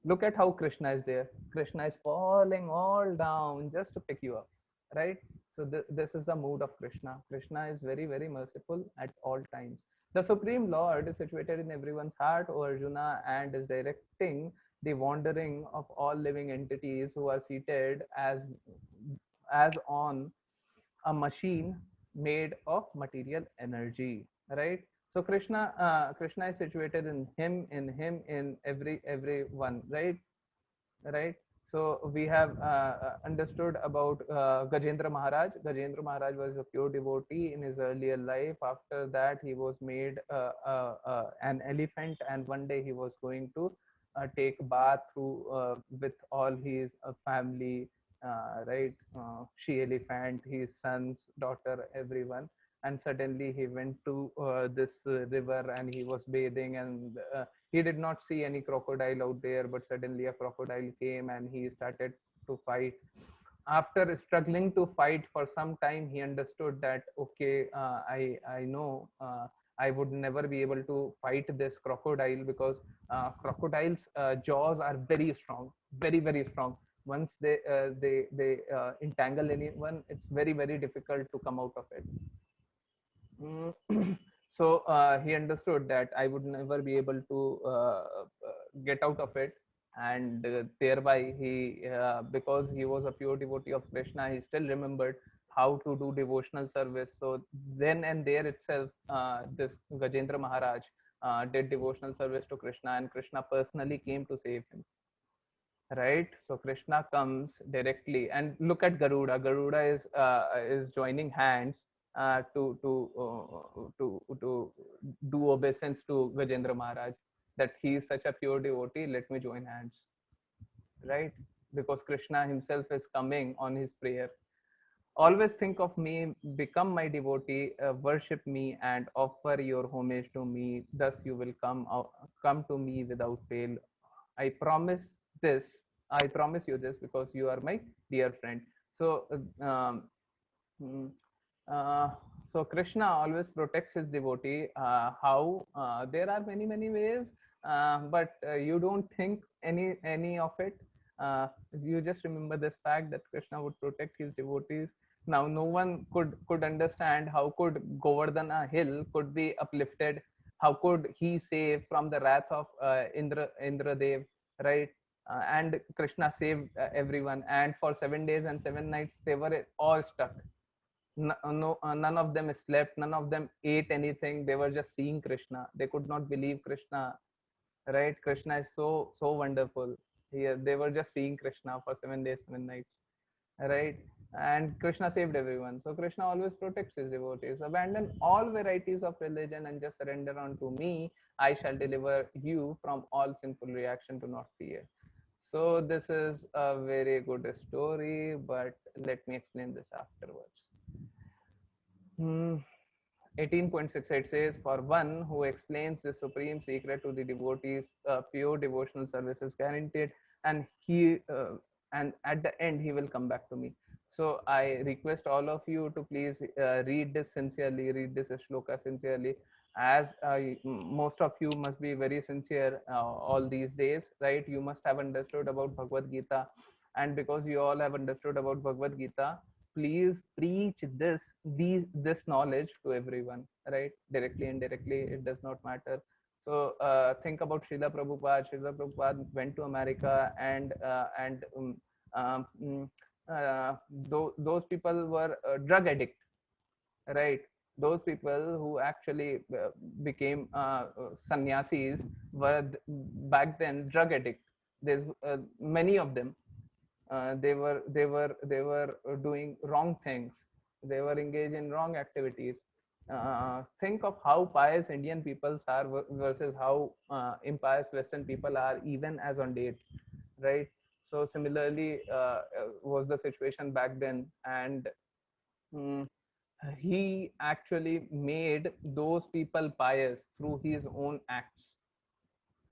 Look at how Krishna is there. Krishna is falling all down just to pick you up, right? So this is the mood of Krishna. Krishna is very, very merciful at all times. The Supreme Lord is situated in everyone's heart, O Arjuna, and is directing the wandering of all living entities who are seated as on a machine made of material energy, right? So Krishna is situated in him, in everyone, right? So we have understood about Gajendra Maharaj. Gajendra Maharaj was a pure devotee in his earlier life. After that, he was made an elephant, and one day he was going to take bath through with all his family, right? She elephant, his sons, daughter, everyone. And suddenly he went to this river and he was bathing, and he did not see any crocodile out there, but suddenly a crocodile came and he started to fight. After struggling to fight for some time, he understood that okay, I know I would never be able to fight this crocodile, because crocodiles jaws are very strong, very, very strong. Once they entangle anyone, it's very, very difficult to come out of it. So he understood that I would never be able to get out of it, and thereby because he was a pure devotee of Krishna, he still remembered how to do devotional service. So then and there itself, this Gajendra Maharaj did devotional service to Krishna, and Krishna personally came to save him, right? So Krishna comes directly, and look at Garuda. Garuda is joining hands to do obeisance to Gajendra Maharaj, that he is such a pure devotee, let me join hands, right? Because Krishna himself is coming on his prayer. Always think of me, become my devotee, worship me, and offer your homage to me. Thus you will come to me without fail. I promise this. I promise you this because you are my dear friend. So, mm, uh, so Krishna always protects his devotee. How? There are many, many ways, but you don't think any of it. You just remember this fact that Krishna would protect his devotees. Now, no one could understand how could Govardhana hill could be uplifted. How could he save from the wrath of Indradev, right? And Krishna saved everyone. And for 7 days and 7 nights, they were all stuck. No, none of them slept. None of them ate anything. They were just seeing Krishna. They could not believe Krishna, right? Krishna is so wonderful. Here, they were just seeing Krishna for 7 days, 7 nights, right? And Krishna saved everyone. So Krishna always protects his devotees. Abandon all varieties of religion and just surrender unto me. I shall deliver you from all sinful reaction to not fear. So this is a very good story, but let me explain this afterwards. Hmm. 18.68 says, for one who explains the supreme secret to the devotees, pure devotional service is guaranteed, and and at the end he will come back to me. So I request all of you to please read this sincerely, read this shloka sincerely, as most of you must be very sincere all these days, right? You must have understood about Bhagavad Gita, and because you all have understood about Bhagavad Gita, please preach this knowledge to everyone, right? Directly, indirectly, it does not matter. So think about Srila Prabhupada. Srila Prabhupada went to America, um, mm, those people were drug addict, right? Those people who actually became sannyasis were back then drug addict. There's many of them. They were doing wrong things. They were engaged in wrong activities. Think of how pious Indian peoples are versus how impious Western people are, even as on date, right? So similarly was the situation back then, and mm, he actually made those people pious through his own acts,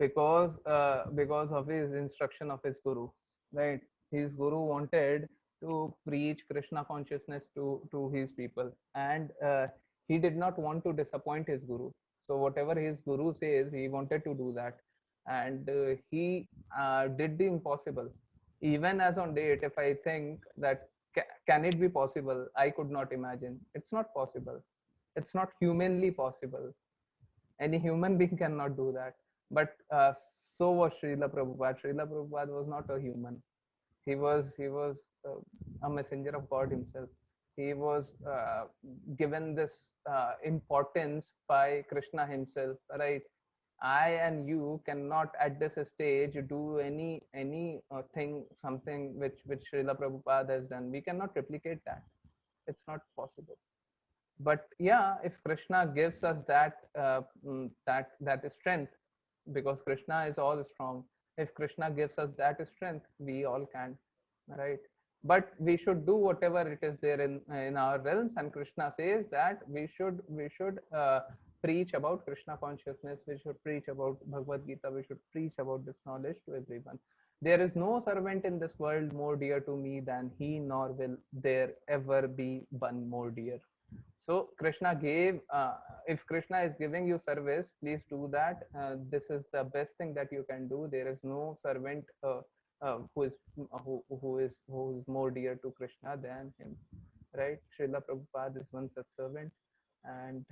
because of his instruction of his guru, right? His guru wanted to preach Krishna consciousness to his people, and he did not want to disappoint his guru. So whatever his guru says, he wanted to do that, and he did the impossible. Even as on date, if I think that can it be possible, I could not imagine. It's not possible. It's not humanly possible. Any human being cannot do that. But so was Srila Prabhupada. Srila Prabhupada was not a human. He was a messenger of God himself. He was given this importance by Krishna himself, right? I and you cannot at this stage do any thing, something which Srila Prabhupada has done. We cannot replicate that. It's not possible. But yeah, if Krishna gives us that that strength, because Krishna is all strong, if Krishna gives us that strength, we all can, right? But we should do whatever it is there in our realms, and Krishna says that we should preach about Krishna consciousness, we should preach about Bhagavad Gita, we should preach about this knowledge to everyone. There is no servant in this world more dear to me than he, nor will there ever be one more dear. So Krishna gave, if Krishna is giving you service, please do that. This is the best thing that you can do. There is no servant who is more dear to Krishna than him, right? Srila Prabhupada is one such servant, and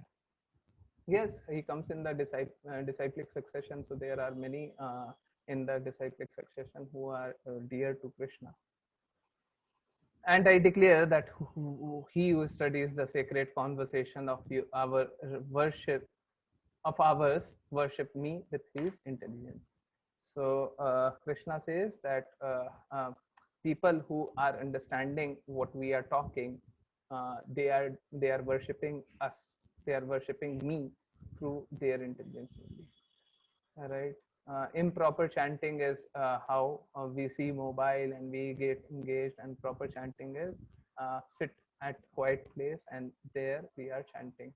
yes, he comes in the disciplic succession. So there are many in the disciplic succession who are dear to Krishna. And I declare that he who studies the sacred conversation of our worship of ours worship me with his intelligence. So Krishna says that people who are understanding what we are talking, they are worshipping us. They are worshipping me through their intelligence only. Right. Improper chanting is how we see mobile and we get engaged, and proper chanting is sit at quiet place and there we are chanting.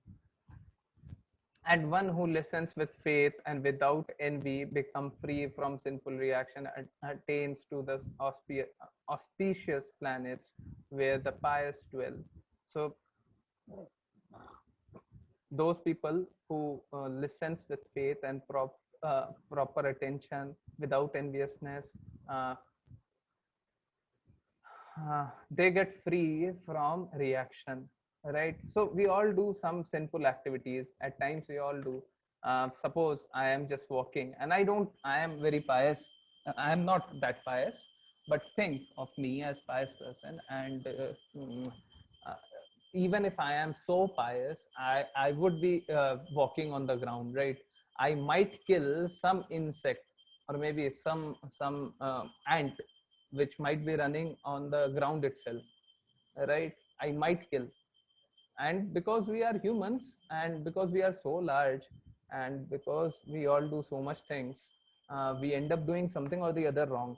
And one who listens with faith and without envy become free from sinful reaction and attains to the auspicious planets where the pious dwell. So those people who listens with faith and proper attention without enviousness, uh, they get free from reaction, right? So we all do some sinful activities at times. We all do. Suppose I am just walking and I am very pious. I am not that pious, but think of me as pious person, and uh, even if I am so pious, I would be walking on the ground, right? I might kill some insect, or maybe some ant which might be running on the ground itself, right? I might kill. And because we are humans, and because we are so large, and because we all do so much things, we end up doing something or the other wrong.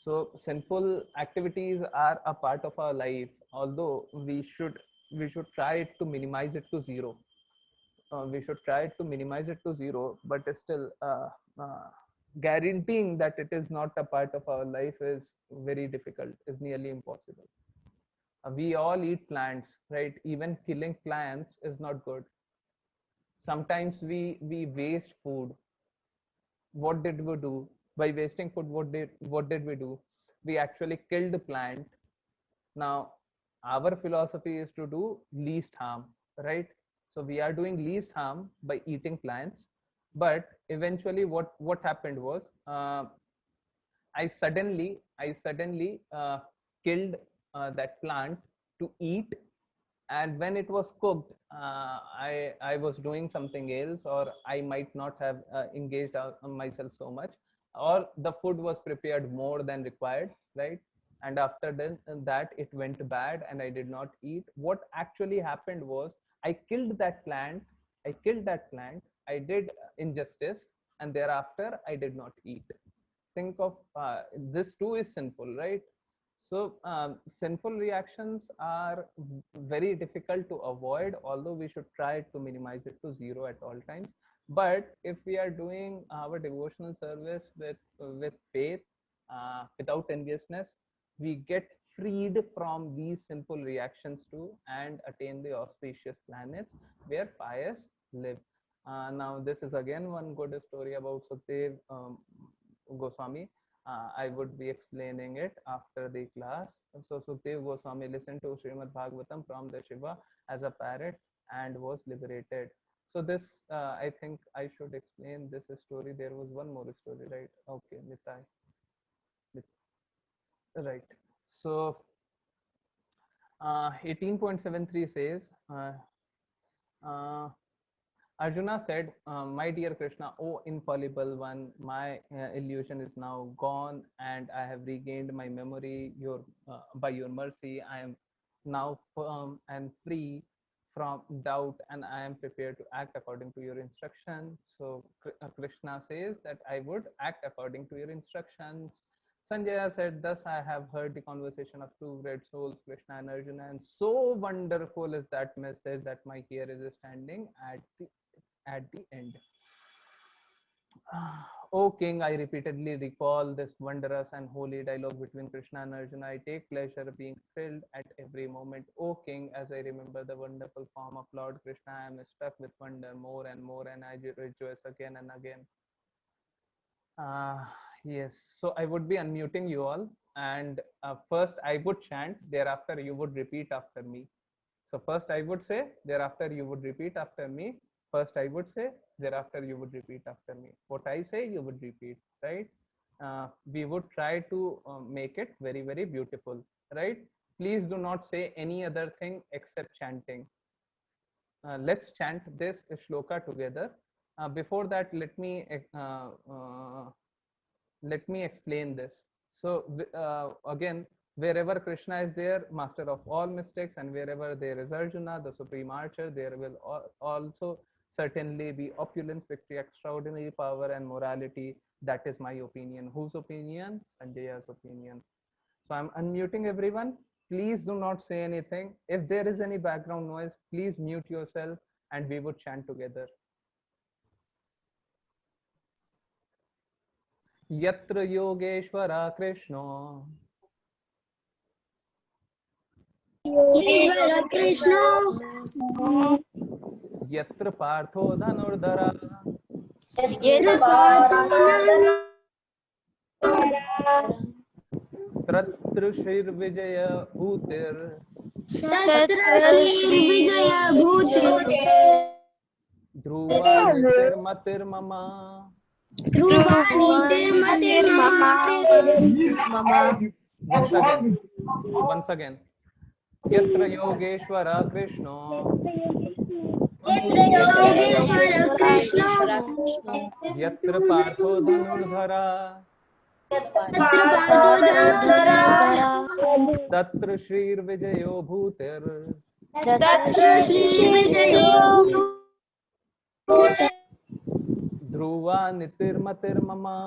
So sinful activities are a part of our life, although we should try to minimize it to zero. We should try to minimize it to zero, but still uh, guaranteeing that it is not a part of our life is very difficult, is nearly impossible. We all eat plants, right? Even killing plants is not good. Sometimes we waste food. What did we do by wasting food? What did we do? We actually killed the plant. Now our philosophy is to do least harm, right? So we are doing least harm by eating plants. But eventually what happened was, I suddenly killed that plant to eat. And when it was cooked, I was doing something else, or I might not have engaged myself so much, or the food was prepared more than required, right? And after then that it went bad and I did not eat. What actually happened was, I killed that plant, I did injustice, and thereafter I did not eat. Think of this too is sinful, right? So sinful reactions are very difficult to avoid, although we should try to minimize it to zero at all times. But if we are doing our devotional service with faith, without enviousness, we get freed from these sinful reactions too and attain the auspicious planets where pious live. Now, this is again one good story about Sukhdev Goswami. I would be explaining it after the class. So Sukhdev Goswami listened to Srimad Bhagavatam from the Shiva as a parrot and was liberated. So this, I think I should explain this story. There was one more story, right? Okay, Nitai. Right. So 18.73 says, uh, Arjuna said, my dear Krishna, oh infallible one, my illusion is now gone and I have regained my memory. By your mercy, I am now firm and free from doubt and I am prepared to act according to your instruction. So Krishna says that I would act according to your instructions. Sanjaya said, thus I have heard the conversation of two great souls, Krishna and Arjuna, and so wonderful is that message that my ear is standing at the end. O king, I repeatedly recall this wondrous and holy dialogue between Krishna and Arjuna. I take pleasure being thrilled at every moment. O king, as I remember the wonderful form of Lord Krishna, I am struck with wonder more and more, and I rejoice again and again. Uh, yes, so I would be unmuting you all, and first I would chant, thereafter you would repeat after me. So first I would say, thereafter you would repeat after me. First I would say, thereafter you would repeat after me. What I say, you would repeat, right? We would try to make it very, very beautiful, right? Please do not say any other thing except chanting. Let's chant this shloka together. Before that, let me explain this. So again, wherever Krishna is there, master of all mistakes, and wherever there is Arjuna, the supreme archer, there will also certainly be opulence, victory, extraordinary power, and morality. That is my opinion. Whose opinion? Sanjaya's opinion. So I'm unmuting everyone. Please do not say anything. If there is any background noise, please mute yourself and we would chant together. Yatra Yogeshwara Krishna Yogeshwara Krishna, Yatra Partho Dhanurdhara Yatra Padmanabha, Tatra Shir Vijaya Bhutir Tatra Sri Vijaya Bhuti, Dhruva Nitir Matir Mama. Dhruvani Tirmati Once again. Yatra Yogeshwara Krishna Yogeshwara Krishna, Yatra Partho Dhanurdhara Tatra Padodara, Tatra Shrir Vijayo Bhutir Tatra Sri Vijaya Bhuti, Dhruva Nitir Matir Mama.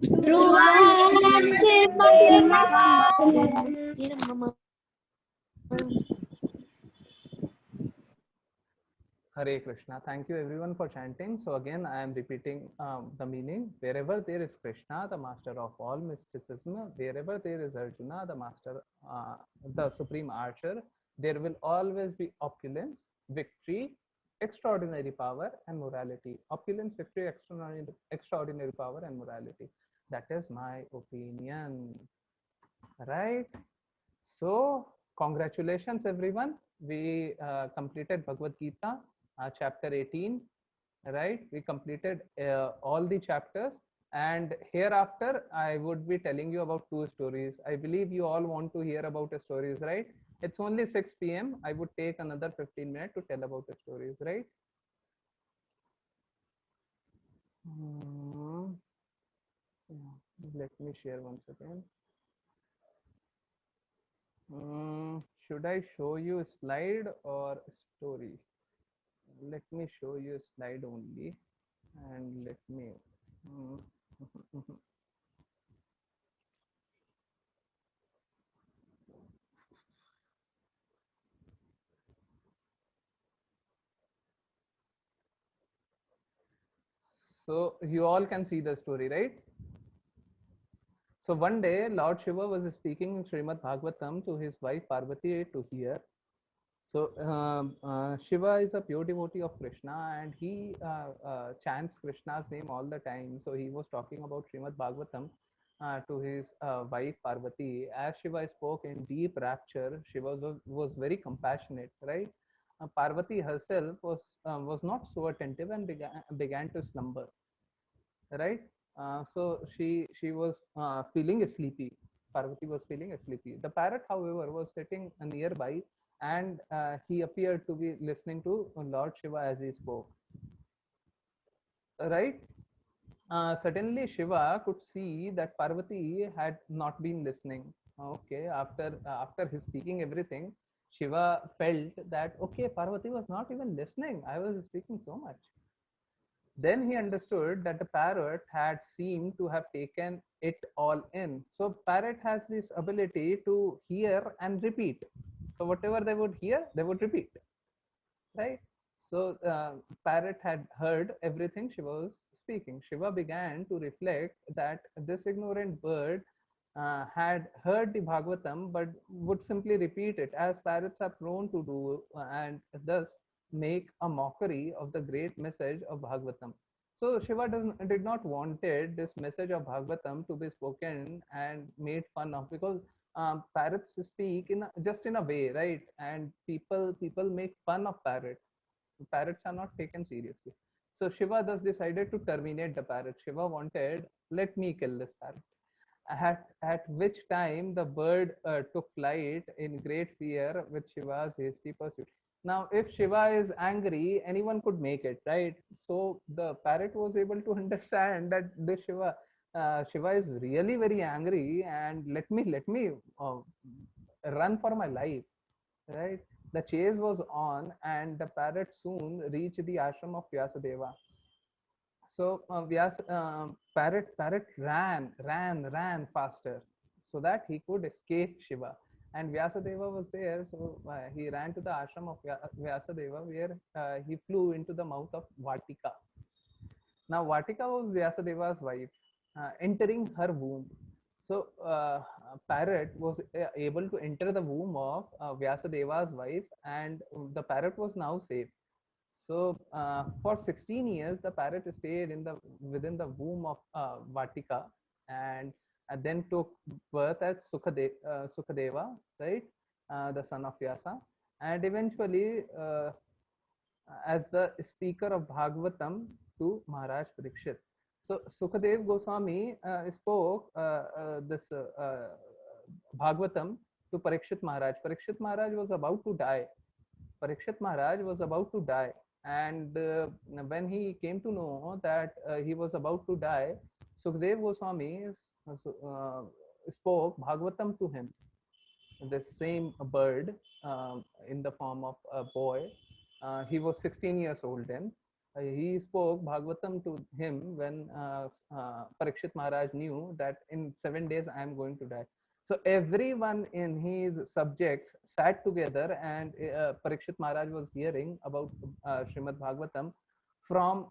Dhruvani Tirmati, Hare Krishna. Thank you everyone for chanting. So again, I am repeating the meaning. Wherever there is Krishna, the master of all mysticism, wherever there is Arjuna, the master, the supreme archer, there will always be opulence, victory, extraordinary power, and morality. Opulence, victory, extraordinary power, and morality. That is my opinion. Right? So, congratulations everyone. We completed Bhagavad Gita, chapter 18, right? We completed all the chapters, and hereafter I would be telling you about two stories. I believe you all want to hear about the stories, right? It's only 6 p.m. I would take another 15 minutes to tell about the stories, right? Let me share once again. Should I show you a slide or a story? Let me show you a slide only, and let me So you all can see the story, right? So one day, Lord Shiva was speaking in Srimad Bhagavatam to his wife Parvati to hear. So Shiva is a pure devotee of Krishna, and he chants Krishna's name all the time. So he was talking about Srimad Bhagavatam to his wife Parvati. As Shiva spoke in deep rapture, Shiva was very compassionate, right? Parvati herself was not so attentive and began to slumber, right? So she was feeling sleepy. Parvati was feeling sleepy. The parrot, however, was sitting nearby, and he appeared to be listening to Lord Shiva as he spoke. Right? Suddenly, Shiva could see that Parvati had not been listening. Okay, after his speaking everything, Shiva felt that okay, Parvati was not even listening. I was speaking so much. Then he understood that the parrot had seemed to have taken it all in. So parrot has this ability to hear and repeat. So whatever they would hear, they would repeat, right? So parrot had heard everything Shiva was speaking. Shiva began to reflect that this ignorant bird had heard the Bhagavatam but would simply repeat it, as parrots are prone to do, and thus make a mockery of the great message of Bhagavatam. So Shiva did not wanted this message of Bhagavatam to be spoken and made fun of, because parrots speak just in a way, right? And people make fun of parrots. Parrots are not taken seriously. So Shiva thus decided to terminate the parrot. Shiva wanted, let me kill this parrot. At which time the bird took flight in great fear with Shiva's hasty pursuit. Now, if Shiva is angry, anyone could make it, right? So the parrot was able to understand that this Shiva is really very angry, and let me uh, run for my life, right? The chase was on, and the parrot soon reached the ashram of Vyasadeva. So parrot ran faster so that he could escape Shiva. And Vyasadeva was there, so he ran to the ashram of Vyasadeva, where he flew into the mouth of Vatika. Now Vatika was Vyasadeva's wife, entering her womb. So parrot was able to enter the womb of Vyasadeva's wife, and the parrot was now safe. So for 16 years, the parrot stayed within the womb of Vatika, and then took birth as Sukadeva, right, the son of Vyasa, and eventually as the speaker of Bhagavatam to Maharaj Parikshit. So Sukadev Goswami spoke this Bhagavatam to Parikshit Maharaj. Parikshit Maharaj was about to die. Parikshit Maharaj was about to die, and when he came to know that he was about to die, Sukhdev Goswami spoke Bhagavatam to him. The same bird, in the form of a boy. He was 16 years old then. He spoke Bhagavatam to him when Parikshit Maharaj knew that in 7 days I am going to die. So everyone in his subjects sat together, and Parikshit Maharaj was hearing about Srimad Bhagavatam from